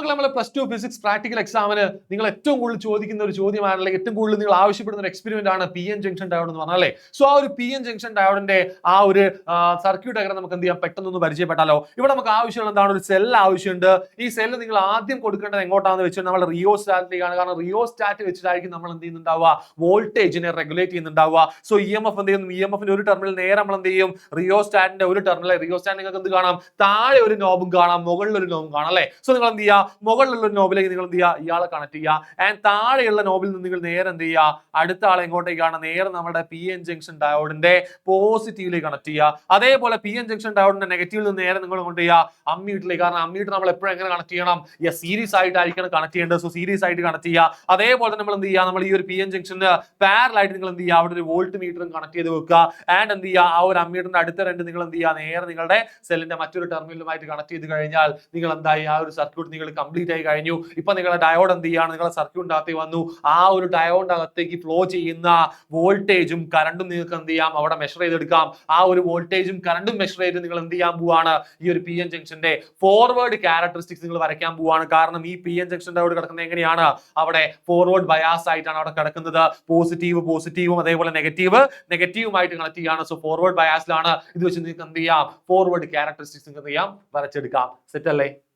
മക്കളെ നമ്മളെ +2 physics practical എക്സാമിന് നിങ്ങൾ ഏറ്റവും കൂടുതൽ ചോദിക്കുന്ന ഒരു ചോദ്യമാണ്, അല്ലെങ്കിൽ ഏറ്റവും കൂടുതൽ നിങ്ങൾ ആവശ്യപ്പെടുന്ന ഒരു എക്സ്പെരിമെന്റ് ആണ് PN ജംഗ്ഷൻ ഡയോഡ് എന്ന് പറഞ്ഞാൽ. സോ ആ ഒരു PN ജംഗ്ഷൻ ഡയോഡിന്റെ ആ ഒരു സർക്യൂട്ട് ഡയഗ്രം നമുക്ക് എന്ത് ചെയ്യാം, പെട്ടെന്ന് പരിചയപ്പെട്ടാലോ. ഇവിടെ നമുക്ക് ആവശ്യമുള്ള എന്താണ്, ഒരു സെൽ ആവശ്യമുണ്ട്. ഈ സെല്ല് നിങ്ങൾ ആദ്യം കൊടുക്കേണ്ടത് എങ്ങോട്ടാണെന്ന് വെച്ചാൽ നമ്മൾ റിയോസ്റ്റാറ്റിലേക്കാണ്. കാരണം റിയോസ്റ്റാറ്റ് വെച്ചിട്ടായിരിക്കും നമ്മൾ എന്ത് ചെയ്യുന്നുണ്ടാവുക, വോൾട്ടേജിനെ റെഗുലേറ്റ് ചെയ്യുന്നുണ്ടാവുക. സോ EMF എന്ത് ചെയ്യുന്നു, EMFന്റെ ഒരു ടെർമിനൽ നേരെ നമ്മൾ എന്ത് ചെയ്യും, റിയോസ്റ്റാറ്റിന്റെ ഒരു ടെർമിനൽ. റിയോസ്റ്റാറ്റ് നിങ്ങൾക്ക് എന്ത് കാണാം, താഴെ ഒരു നോബും കാണാം, മുകളിൽ ഒരു നോബും കാണാം അല്ലെ. സോ നിങ്ങൾ എന്ത് ചെയ്യുക, മുകളിലുള്ള ഒരു നോബിലേക്ക് നിങ്ങൾ എന്ത് ചെയ്യുക, ഇയാളെ കണക്ട് ചെയ്യുക. ആൻഡ് താഴെയുള്ള നോബിൽ നിന്ന് നിങ്ങൾ നേരെ എന്ത് ചെയ്യുക, അടുത്ത ആളെ എങ്ങോട്ടേക്കാണ്, നേരെ നമ്മുടെ PN ജംഗ്ഷൻ ഡയോഡിന്റെ പോസിറ്റീവിലേക്ക് കണക്ട് ചെയ്യുക. അതേപോലെ PN ജംഗ്ഷൻ ഡയോഡിന്റെ നെഗറ്റീവിൽ നിന്ന് നേരെ നിങ്ങൾ കൊണ്ട് ചെയ്യുക അമ്മീറ്ററിലേക്ക്. കാരണം അമ്മീറ്റർ നമ്മൾ എപ്പോഴും എങ്ങനെ കണക്ട് ചെയ്യണം, സീരീസ് ആയിട്ടായിരിക്കണം കണക്ട് ചെയ്യേണ്ടത്. സോ സീരീസ് ആയിട്ട് കണക്ട് ചെയ്യുക. അതേപോലെ തന്നെ നമ്മൾ എന്ത് ചെയ്യുക, നമ്മൾ ഈ ഒരു PN ജംഗ്ഷന് പാരലൽ ആയിട്ട് നിങ്ങൾ എന്ത് ചെയ്യുക, അവിടെ ഒരു വോൾട്ട് മീറ്ററും കണക്ട് ചെയ്ത് വെക്കുക. ആൻഡ് എന്ത് ചെയ്യുക, ആ ഒരു അമ്മീറ്ററിന്റെ അടുത്ത രണ്ട് നിങ്ങൾ എന്ത് ചെയ്യുക, നേരെ നിങ്ങളുടെ സെല്ലിന്റെ മറ്റൊരു ടെർമിനലുമായിട്ട് കണക്ട് ചെയ്ത് കഴിഞ്ഞാൽ നിങ്ങൾ എന്തായി, ആ ഒരു സർക്യൂട്ട് നിങ്ങൾ കംപ്ലീറ്റ് ആയി കഴിഞ്ഞു. ഇപ്പൊ നിങ്ങളുടെ ഡയോഡ് എന്ത് ചെയ്യാണ്, നിങ്ങളുടെ സർക്യൂട്ടിന്റെ അകത്തേക്ക് വന്നു. ആ ഒരു ഡയോഡിന്റെ അകത്തേക്ക് ഫ്ലോ ചെയ്യുന്ന വോൾട്ടേജും കറണ്ടും നിങ്ങൾക്ക് എന്ത് ചെയ്യാം, അവിടെ മെഷർ ചെയ്തെടുക്കാം. ആ ഒരു വോൾട്ടേജും കറണ്ടും മെഷർ ചെയ്ത് നിങ്ങൾ എന്ത് ചെയ്യാൻ പോവാണ്, ഈ ഒരു PN ജംഗ്ഷന്റെ ഫോർവേഡ് ക്യാരക്ടറിസ്റ്റിക്സ് നിങ്ങൾ വരയ്ക്കാൻ പോവാണ്. കാരണം ഈ PN ജംഗ്ഷൻ ഡയോഡ് കിടക്കുന്നത് എങ്ങനെയാണ്, അവിടെ ഫോർവേഡ് ബയാസ് ആയിട്ടാണ് അവിടെ കിടക്കുന്നത്. പോസിറ്റീവും അതേപോലെ നെഗറ്റീവുമായിട്ട് കണക്ട് ചെയ്യാണ്. സോ ഫോർവേഡ് ബയാസിലാണ്. ഇത് വെച്ച് നിങ്ങൾക്ക് എന്ത് ചെയ്യാം, ഫോർവേഡ് ക്യാരക്ടറിസ്റ്റിക്സ് നിങ്ങൾക്ക് എന്ത് ചെയ്യാം, വരച്ചെടുക്കാം. സെറ്റ് അല്ലേ?